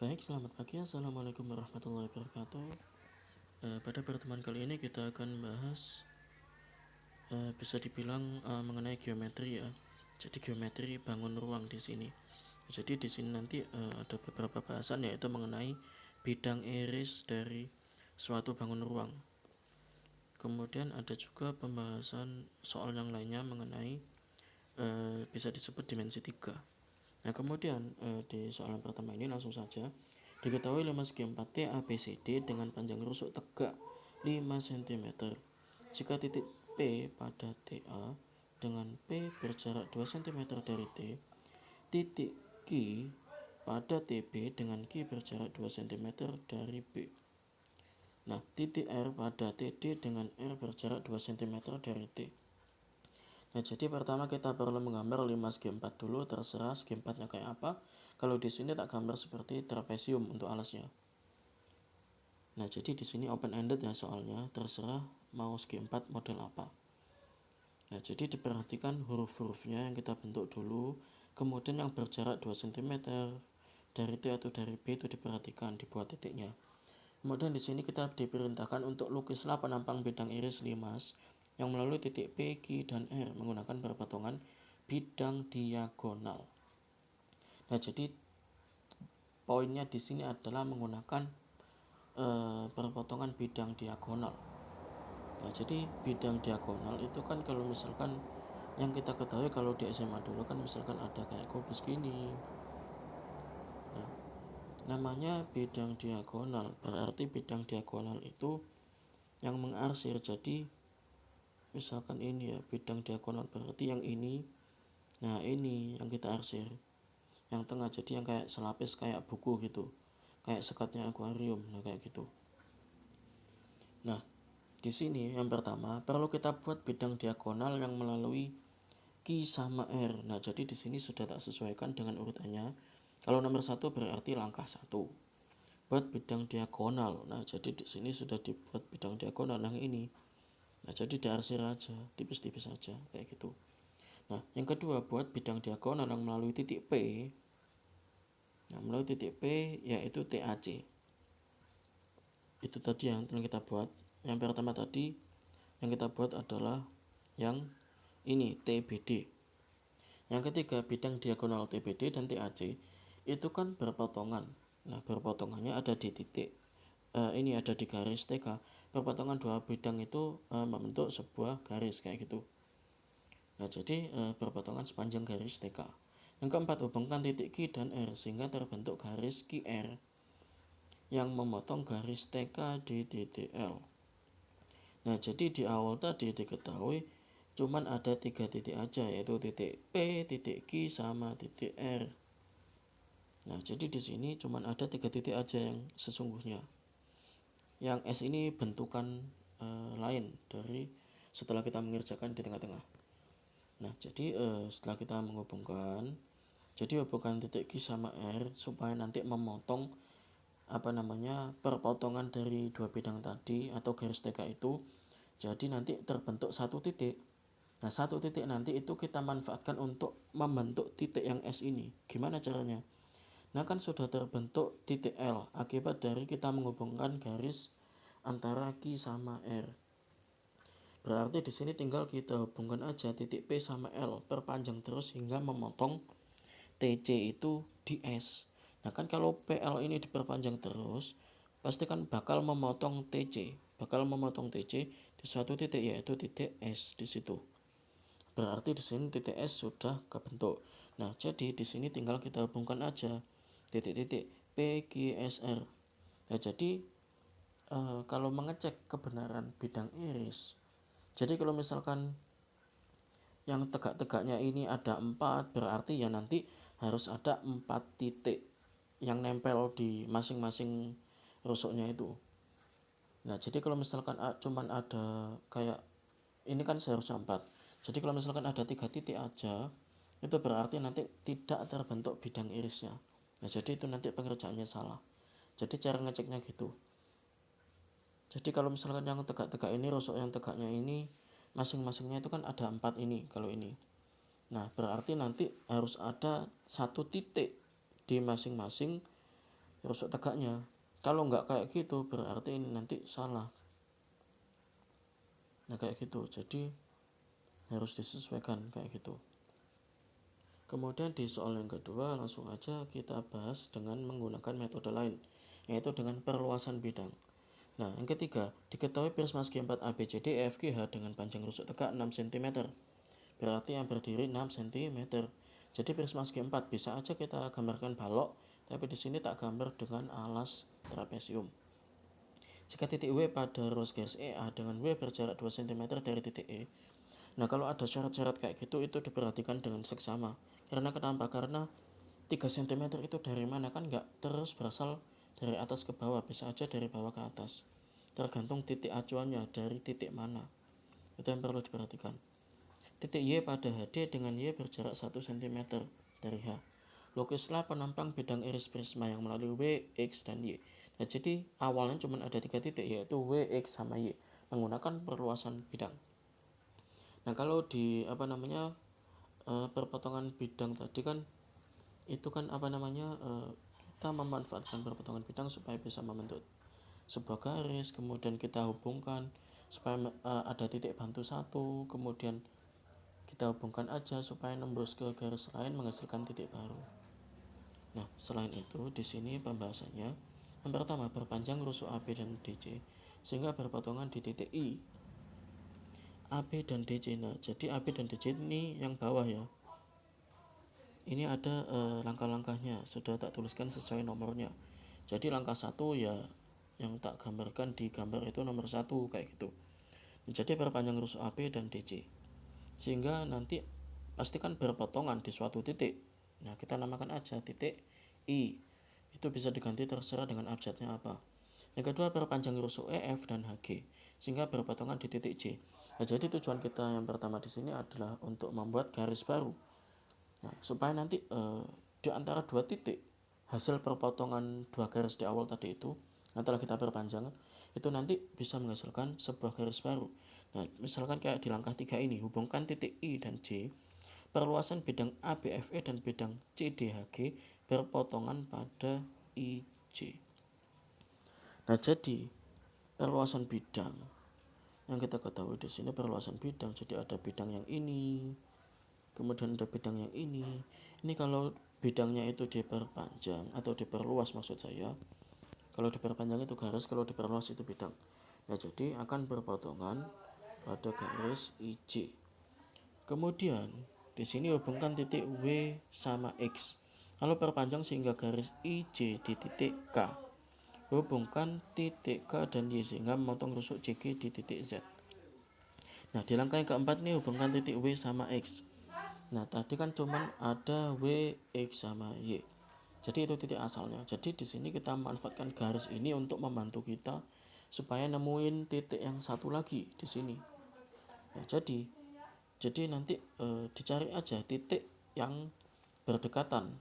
Baik, selamat pagi. Assalamualaikum warahmatullahi wabarakatuh. Pada pertemuan kali ini kita akan bahas bisa dibilang mengenai geometri ya. Jadi geometri bangun ruang di sini. Jadi di sini nanti ada beberapa bahasan yaitu mengenai bidang iris dari suatu bangun ruang. Kemudian ada juga pembahasan soal yang lainnya mengenai bisa disebut dimensi 3. Nah, kemudian di soalan pertama ini langsung saja diketahui 5 segi 4T ABCD dengan panjang rusuk tegak 5 cm. Jika titik P pada TA dengan P berjarak 2 cm dari T, titik Q pada TB dengan Q berjarak 2 cm dari B. Nah, titik R pada TD dengan R berjarak 2 cm dari T. Nah, jadi pertama kita perlu menggambar 5 segi 4 dulu, terserah segi 4-nya kayak apa. Kalau di sini tak gambar seperti trapesium untuk alasnya. Nah, jadi di sini open ended ya soalnya, terserah mau segi 4 model apa. Nah, jadi diperhatikan huruf-hurufnya yang kita bentuk dulu, kemudian yang berjarak 2 cm dari T atau dari B itu diperhatikan, dibuat titiknya. Kemudian di sini kita diperintahkan untuk lukislah penampang bidang iris limas yang melalui titik P, Q, dan R menggunakan perpotongan bidang diagonal. Nah, jadi poinnya di sini adalah menggunakan perpotongan bidang diagonal. Nah, jadi bidang diagonal itu kan kalau misalkan yang kita ketahui kalau di SMA dulu kan misalkan ada kayak kubus gini. Nah, namanya bidang diagonal, berarti bidang diagonal itu yang mengarsir. Jadi misalkan ini ya bidang diagonal, berarti yang ini, nah ini yang kita arsir, yang tengah jadi yang kayak selapis kayak buku gitu, kayak sekatnya akuarium, nah kayak gitu. Nah, di sini yang pertama perlu kita buat bidang diagonal yang melalui Q sama R. Nah, jadi di sini sudah tak sesuaikan dengan urutannya. Kalau nomor 1 berarti langkah 1 buat bidang diagonal. Nah, jadi di sini sudah dibuat bidang diagonal yang ini. Nah, jadi diarsir aja, tipis-tipis aja kayak gitu. Nah, yang kedua buat bidang diagonal yang melalui titik P. Nah, melalui titik P yaitu TAC. Itu tadi yang kita buat. Yang pertama tadi yang kita buat adalah yang ini TBD. Yang ketiga bidang diagonal TBD dan TAC itu kan berpotongan. Nah, berpotongannya ada di titik ini ada di garis TK. Perpotongan dua bidang itu membentuk sebuah garis kayak gitu. Nah, jadi berpotongan sepanjang garis TK. Yang keempat, hubungkan titik Q dan R sehingga terbentuk garis QR yang memotong garis TK di titik L. Nah, jadi di awal tadi diketahui cuman ada 3 titik aja, yaitu titik P, titik Q, sama titik R. Nah, jadi di sini cuman ada 3 titik aja yang sesungguhnya. Yang S ini bentukan lain dari setelah kita mengerjakan di tengah-tengah. Nah, jadi setelah kita menghubungkan, jadi hubungkan titik Q sama R supaya nanti memotong perpotongan dari dua bidang tadi atau garis TK itu. Jadi nanti terbentuk satu titik. Nah, satu titik nanti itu kita manfaatkan untuk membentuk titik yang S ini. Gimana caranya? Nah, kan sudah terbentuk titik L akibat dari kita menghubungkan garis antara Q sama R. Berarti di sini tinggal kita hubungkan aja titik P sama L, perpanjang terus hingga memotong TC itu di S. Nah, kan kalau PL ini diperpanjang terus, pasti kan bakal memotong TC, di suatu titik yaitu titik S di situ. Berarti di sini titik S sudah kebentuk. Nah, jadi di sini tinggal kita hubungkan aja titik-titik P, Q, S, R. Nah, jadi kalau mengecek kebenaran bidang iris, jadi kalau misalkan yang tegak-tegaknya ini ada 4, berarti ya nanti harus ada 4 titik yang nempel di masing-masing rusuknya itu. Nah, jadi kalau misalkan cuman ada kayak ini kan seharusnya 4. Jadi kalau misalkan ada 3 titik aja, itu berarti nanti tidak terbentuk bidang irisnya. Nah, jadi itu nanti pengerjaannya salah. Jadi cara ngeceknya gitu. Jadi kalau misalkan yang tegak-tegak ini, rusuk yang tegaknya ini masing-masingnya itu kan ada 4 ini kalau ini. Nah, berarti nanti harus ada satu titik di masing-masing rusuk tegaknya. Kalau nggak kayak gitu berarti ini nanti salah. Nah kayak gitu, jadi harus disesuaikan kayak gitu. Kemudian di soal yang kedua langsung aja kita bahas dengan menggunakan metode lain, yaitu dengan perluasan bidang. Nah yang ketiga, diketahui prisma segi 4 ABCDEFGH dengan panjang rusuk tegak 6 cm, berarti yang berdiri 6 cm. Jadi prisma segi 4 bisa aja kita gambarkan balok, tapi di sini tak gambar dengan alas trapesium. Jika titik W pada ruas garis EA dengan W berjarak 2 cm dari titik E. Nah kalau ada syarat-syarat kayak gitu itu diperhatikan dengan seksama. Karena kenapa? Karena 3 cm itu dari mana, kan nggak terus berasal dari atas ke bawah, bisa aja dari bawah ke atas. Tergantung titik acuannya dari titik mana. Itu yang perlu diperhatikan. Titik Y pada HD dengan Y berjarak 1 cm dari H. Lukislah penampang bidang iris prisma yang melalui W, X, dan Y. Nah jadi awalnya cuma ada 3 titik, yaitu W, X, sama Y, menggunakan perluasan bidang. Nah kalau di perpotongan bidang tadi kan itu kan kita memanfaatkan perpotongan bidang supaya bisa membentuk sebuah garis, kemudian kita hubungkan supaya ada titik bantu satu, kemudian kita hubungkan aja supaya nembus ke garis lain menghasilkan titik baru. Nah selain itu di sini pembahasannya yang pertama, perpanjang rusuk AB dan DC sehingga berpotongan di titik I, AB dan DC. Nah jadi AB dan DC ini yang bawah ya, ini ada langkah-langkahnya, sudah tak tuliskan sesuai nomornya. Jadi langkah 1 ya yang tak gambarkan di gambar itu nomor 1 kayak gitu. Jadi perpanjang rusuk AB dan DC sehingga nanti pastikan berpotongan di suatu titik. Nah kita namakan aja titik I, itu bisa diganti terserah dengan abjadnya apa. Yang kedua, perpanjang rusuk EF dan HG sehingga berpotongan di titik J. Nah, jadi tujuan kita yang pertama di sini adalah untuk membuat garis baru. Nah, supaya nanti di antara dua titik hasil perpotongan dua garis di awal tadi itu, setelah kita perpanjang itu nanti bisa menghasilkan sebuah garis baru. Nah, misalkan kayak di langkah 3 ini, hubungkan titik I dan J, perluasan bidang ABFE dan bidang CDHG berpotongan pada IJ. Nah, jadi perluasan bidang yang kita ketahui di sini perluasan bidang, jadi ada bidang yang ini, kemudian ada bidang yang ini. Ini kalau bidangnya itu diperpanjang atau diperluas maksud saya. Kalau diperpanjang itu garis, kalau diperluas itu bidang. Nah, jadi akan berpotongan pada garis IJ. Kemudian di sini hubungkan titik W sama X. Lalu perpanjang sehingga garis IJ di titik K. Hubungkan titik K dan Y sehingga memotong rusuk JG di titik Z. Nah, di langkah yang keempat ini hubungkan titik W sama X. Nah, tadi kan cuman ada W, X, sama Y. Jadi itu titik asalnya. Jadi di sini kita manfaatkan garis ini untuk membantu kita supaya nemuin titik yang satu lagi di sini. Nah, jadi nanti dicari aja titik yang berdekatan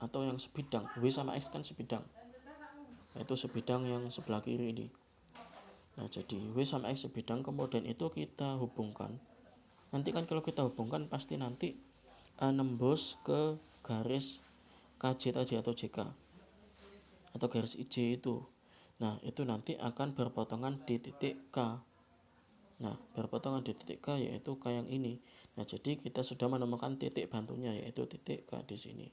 atau yang sebidang. W sama X kan sebidang. Itu sebidang yang sebelah kiri ini. Nah, jadi W sama X sebidang, kemudian itu kita hubungkan. Nanti kan kalau kita hubungkan pasti nanti nembus ke garis KJ tadi atau JK atau garis IJ itu. Nah, itu nanti akan berpotongan di titik K. Nah, berpotongan di titik K yaitu K yang ini. Nah, jadi kita sudah menemukan titik bantunya yaitu titik K di sini.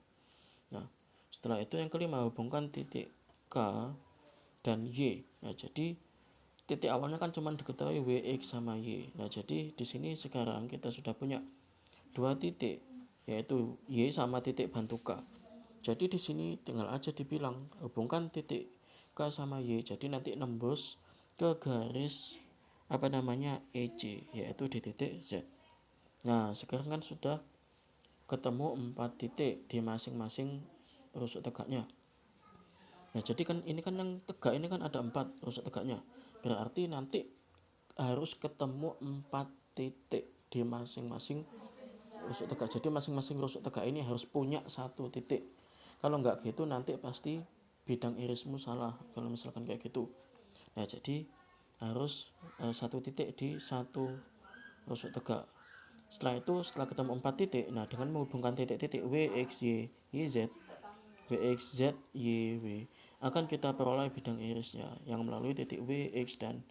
Nah, setelah itu yang kelima, hubungkan titik K dan Y. Nah, jadi titik awalnya kan cuma diketahui W, X, sama Y. Nah, jadi di sini sekarang kita sudah punya dua titik yaitu Y sama titik bantu K. Jadi di sini tinggal aja dibilang hubungkan titik K sama Y. Jadi nanti nembus ke garis EC yaitu di titik Z. Nah, sekarang kan sudah ketemu 4 titik di masing-masing rusuk tegaknya. Nah, jadi kan ini kan yang tegak ini kan ada 4 rusuk tegaknya. Berarti nanti harus ketemu 4 titik di masing-masing rusuk tegak. Jadi masing-masing rusuk tegak ini harus punya 1 titik. Kalau nggak gitu nanti pasti bidang irismu salah kalau misalkan kayak gitu. Nah, jadi harus 1 titik di 1 rusuk tegak. Setelah itu, setelah ketemu 4 titik, nah dengan menghubungkan titik-titik W, X, Y, Y, Z, W, X, Z, Y, W, akan kita peroleh bidang irisnya yang melalui titik W, X, dan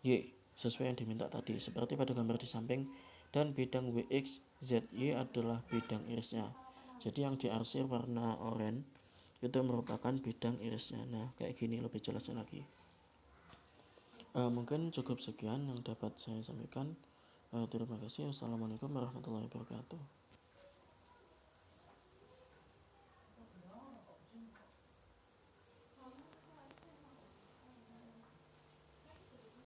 Y sesuai yang diminta tadi seperti pada gambar di samping, dan bidang WX, ZY adalah bidang irisnya. Jadi yang diarsir warna oranye itu merupakan bidang irisnya. Nah kayak gini lebih jelasnya lagi. Mungkin cukup sekian yang dapat saya sampaikan. Terima kasih. Wassalamualaikum warahmatullahi wabarakatuh.